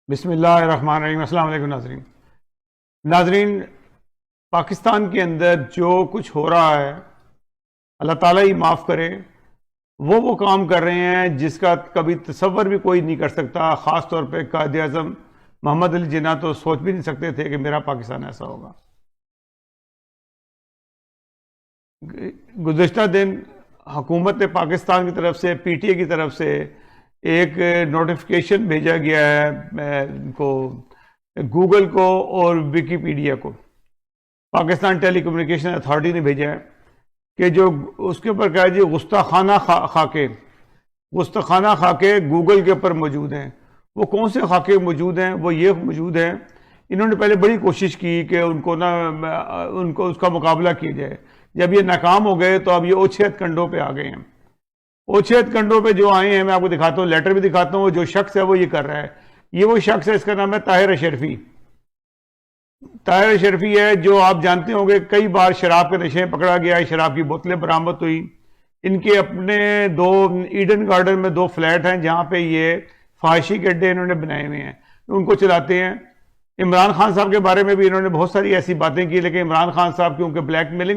بسم اللہ الرحمن الرحیم۔ السلام علیکم ناظرین، پاکستان کے اندر جو کچھ ہو رہا ہے اللہ تعالیٰ ہی معاف کرے۔ وہ کام کر رہے ہیں جس کا کبھی تصور بھی کوئی نہیں کر سکتا، خاص طور پہ قائد اعظم محمد علی جناح تو سوچ بھی نہیں سکتے تھے کہ میرا پاکستان ایسا ہوگا۔ گزشتہ دن حکومت پاکستان کی طرف سے، پی ٹی اے کی طرف سے ایک نوٹیفیکیشن بھیجا گیا ہے گوگل کو اور ویکیپیڈیا کو۔ پاکستان ٹیلی کمیونیکیشن اتھارٹی نے بھیجا ہے کہ جو اس کے اوپر کہا جی گستاخانہ خاکے گوگل کے اوپر موجود ہیں۔ وہ کون سے خاکے موجود ہیں؟ وہ یہ موجود ہیں، انہوں نے پہلے بڑی کوشش کی کہ ان کو اس کا مقابلہ کیا جائے۔ جب یہ ناکام ہو گئے تو اب یہ اوچھے کنڈوں پہ آ گئے ہیں۔ اوچھے کنڈوں پہ جو آئے ہیں، میں آپ کو دکھاتا ہوں، لیٹر بھی دکھاتا ہوں۔ جو شخص ہے وہ یہ کر رہا ہے، یہ وہ شخص ہے، اس کا نام ہے طاہر اشرفی۔ طاہر اشرفی ہے جو آپ جانتے ہوں گے کئی بار شراب کے نشے میں پکڑا گیا ہے، شراب کی بوتلیں برآمد ہوئی۔ ان کے اپنے ایڈن گارڈن میں 2 فلیٹ ہیں جہاں پہ یہ فحاشی کے اڈے انہوں نے بنائے ہوئے ہیں، ان کو چلاتے ہیں۔ عمران خان صاحب کے بارے میں بھی انہوں نے بہت ساری ایسی باتیں کی، لیکن عمران خان صاحب کیونکہ بلیک میل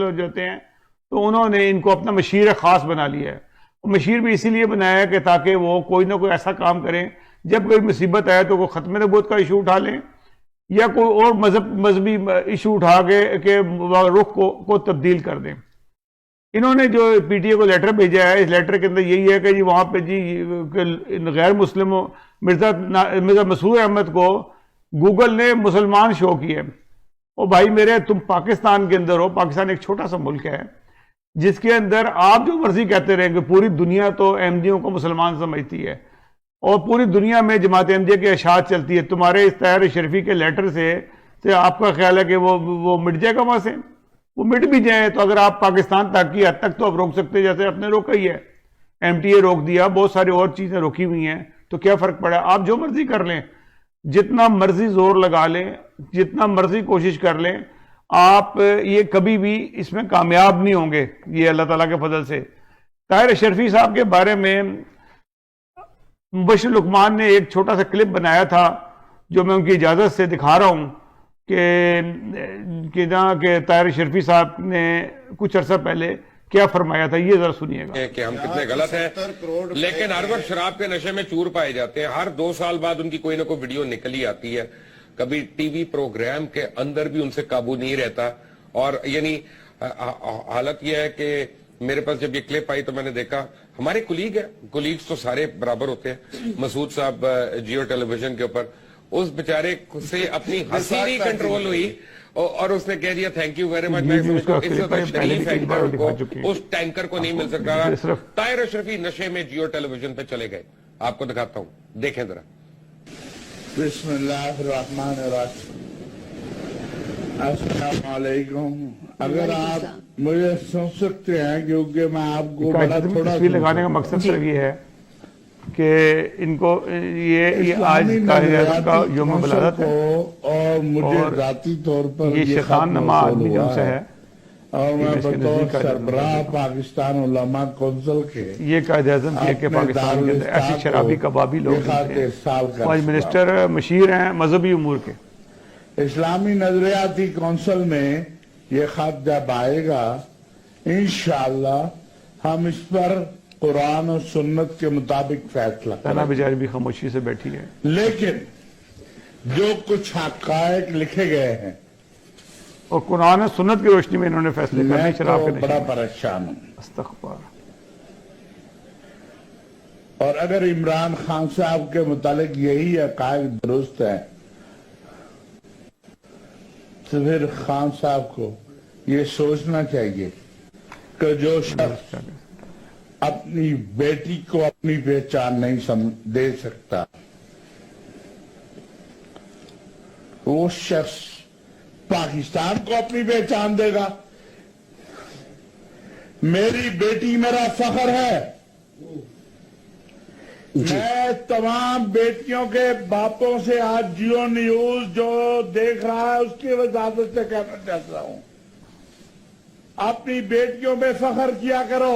ہو جاتے ہیں تو انہوں نے ان کو اپنا مشیر خاص بنا لیا ہے۔ مشیر بھی اسی لیے بنایا ہے کہ تاکہ وہ کوئی نہ کوئی ایسا کام کریں، جب کوئی مصیبت آئے تو کوئی ختم نبوت کا ایشو اٹھا لیں یا کوئی اور مذہبی ایشو اٹھا کے رخ کو تبدیل کر دیں۔ انہوں نے جو پی ٹی اے کو لیٹر بھیجا ہے، اس لیٹر کے اندر یہی ہے کہ جی وہاں پہ جی غیر مسلم مرزا مسرور احمد کو گوگل نے مسلمان شو کیا ہے۔ او بھائی میرے، تم پاکستان کے اندر ہو، پاکستان ایک چھوٹا سا ملک ہے جس کے اندر آپ جو مرضی کہتے رہیں گے، پوری دنیا تو احمدیوں کو مسلمان سمجھتی ہے اور پوری دنیا میں جماعت احمدیہ کی اشاعت چلتی ہے۔ تمہارے اس طاہر اشرفی کے لیٹر سے آپ کا خیال ہے کہ وہ مٹ جائے گا وہاں سے؟ وہ مٹ بھی جائیں تو اگر آپ پاکستان تک کی حد تک تو آپ روک سکتے، جیسے آپ نے روکا ہی ہے۔ ایم ٹی اے روک دیا، بہت ساری اور چیزیں روکی ہوئی ہیں، تو کیا فرق پڑا؟ آپ جو مرضی کر لیں، جتنا مرضی زور لگا لیں، جتنا مرضی کوشش کر لیں، آپ یہ کبھی بھی اس میں کامیاب نہیں ہوں گے، یہ اللہ تعالیٰ کے فضل سے۔ طاہر اشرفی صاحب کے بارے میں مبشر لقمان نے ایک چھوٹا سا کلپ بنایا تھا جو میں ان کی اجازت سے دکھا رہا ہوں کہ طاہر اشرفی صاحب نے کچھ عرصہ پہلے کیا فرمایا تھا، یہ ذرا سنیے گا۔ کہ ہم کتنے غلط ہیں، لیکن ہر وقت شراب کے نشے میں چور پائے جاتے ہیں۔ ہر 2 سال بعد ان کی کوئی نہ کوئی ویڈیو نکلی آتی ہے، کبھی ٹی وی پروگرام کے اندر بھی ان سے قابو نہیں رہتا۔ اور یعنی حالت یہ ہے کہ میرے پاس جب یہ کلپ آئی تو میں نے دیکھا، ہمارے کولیگز تو سارے برابر ہوتے ہیں۔ مسعود صاحب جیو ٹیلی ویژن کے اوپر، اس بیچارے سے اپنی ہنسی نہیں کنٹرول ہوئی اور اس نے کہہ دیا تھینک یو ویری مچ۔ میں سمجھتا ہوں اس سے زیادہ شریف ایکٹر کو، اس ٹینکر کو نہیں مل سکتا۔ طاہر اشرفی نشے میں جیو ٹیلی ویژن پہ چلے گئے، آپ کو دکھاتا ہوں، دیکھیں ذرا۔ بسم اللہ الرحمن الرحیم۔ السلام علیکم۔ اگر آپ مجھے سن سکتے ہیں کیونکہ میں آپ کو بڑا تھوڑا تصویر لگانے کا مقصد صرف یہ ہے کہ ان کو یہ آج قائد اعظم کا یوم ولادت ہے اور مجھے ذاتی طور پر یہ شیطان نما آدمی جو ہم سے ہے، اور میں بطور سربراہ پاکستان علماء کونسل کے یہ قائد اعظم کے کہ پاکستان کے اندر ایسی شرابی کبابی لوگ ہیں، آج منسٹر مشیر ہیں مذہبی امور کے۔ اسلامی نظریاتی کونسل میں یہ خط جب آئے گا انشاءاللہ ہم اس پر قرآن و سنت کے مطابق فیصلہ کریں تانا بیچاری بھی خاموشی سے بیٹھی ہے۔ لیکن جو کچھ حقائق لکھے گئے ہیں اور قرآن و سنت کی روشنی میں انہوں نے فیصلے کرنے میں شراب کے تو نشے بڑا میں۔ پریشان ہوں۔ استغفار۔ اور اگر عمران خان صاحب کے متعلق یہی عقائد درست ہے تو پھر خان صاحب کو یہ سوچنا چاہیے کہ جو شخص اپنی بیٹی کو اپنی پہچان نہیں دے سکتا، وہ شخص پاکستان کو اپنی پہچان دے گا۔ میری بیٹی میرا فخر ہے۔ میں تمام بیٹیوں کے باپوں سے آج جیو نیوز جو دیکھ رہا ہے اس کی وضاحت سے کہنا چاہتا ہوں، اپنی بیٹیوں پہ فخر کیا کرو۔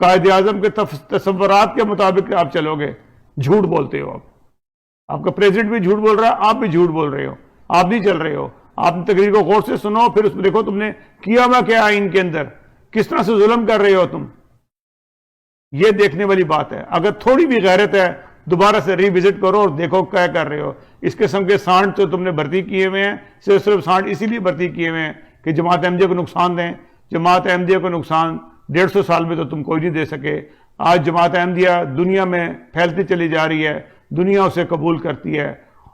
قائد اعظم کے تصورات کے مطابق آپ چلو گے، جھوٹ بولتے ہو آپ کا پریزیڈنٹ بھی جھوٹ بول رہا ہے، آپ بھی جھوٹ بول رہے ہو، آپ نہیں چل رہے ہو. آپ نے تقریر کو غور سے سنو، پھر اس میں دیکھو تم نے کیا ہوا کیا ہے ان کے اندر، کس طرح سے ظلم کر رہے ہو تم. یہ دیکھنے والی بات ہے. اگر تھوڑی بھی غیرت ہے دوبارہ سے ری وزٹ کرو اور دیکھو کیا کر رہے ہو. اس قسم کے سانڈ تو تم نے بھرتی کیے ہوئے ہیں، صرف سانڈ اسی لیے بھرتی کیے ہوئے ہیں کہ جماعت احمدیہ کو نقصان دیں. جماعت احمدیہ کو نقصان 150 سال میں تو تم کوئی نہیں دے سکے. آج جماعت احمدیہ دنیا میں پھیلتی چلی جا رہی ہے، دنیا اسے قبول کرتی ہے،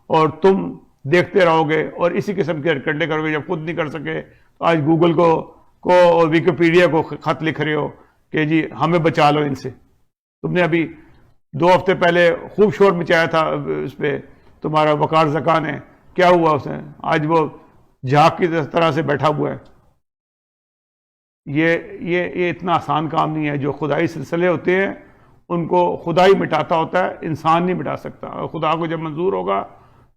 اور تم دیکھتے رہو گے اور اسی قسم کے حرکتیں کرو گے. جب خود نہیں کر سکے تو آج گوگل کو اور ویکیپیڈیا کو خط لکھ رہے ہو کہ جی ہمیں بچا لو ان سے. تم نے ابھی 2 ہفتے پہلے خوب شور مچایا تھا اس پہ تمہارا وقار زکا نے، کیا ہوا اسے؟ آج وہ جھاگ کی طرح سے بیٹھا ہوا ہے. یہ اتنا آسان کام نہیں ہے. جو خدائی سلسلے ہوتے ہیں ان کو خدائی مٹاتا ہوتا ہے، انسان نہیں مٹا سکتا. اور خدا کو جب منظور ہوگا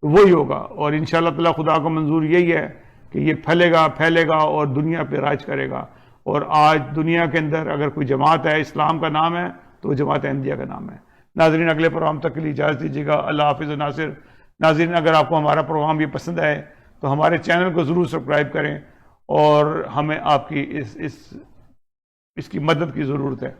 تو وہی ہوگا. اور انشاءاللہ تعالی خدا کو منظور یہی ہے کہ یہ پھیلے گا اور دنیا پہ راج کرے گا. اور آج دنیا کے اندر اگر کوئی جماعت ہے اسلام کا نام ہے تو وہ جماعت احمدیہ کا نام ہے. ناظرین اگلے پروگرام تک کے لیے اجازت دیجیے گا. اللہ حافظ. ناصر ناظرین اگر آپ کو ہمارا پروگرام یہ پسند آئے تو ہمارے چینل کو ضرور سبسکرائب کریں، اور ہمیں آپ کی اس کی مدد کی ضرورت ہے.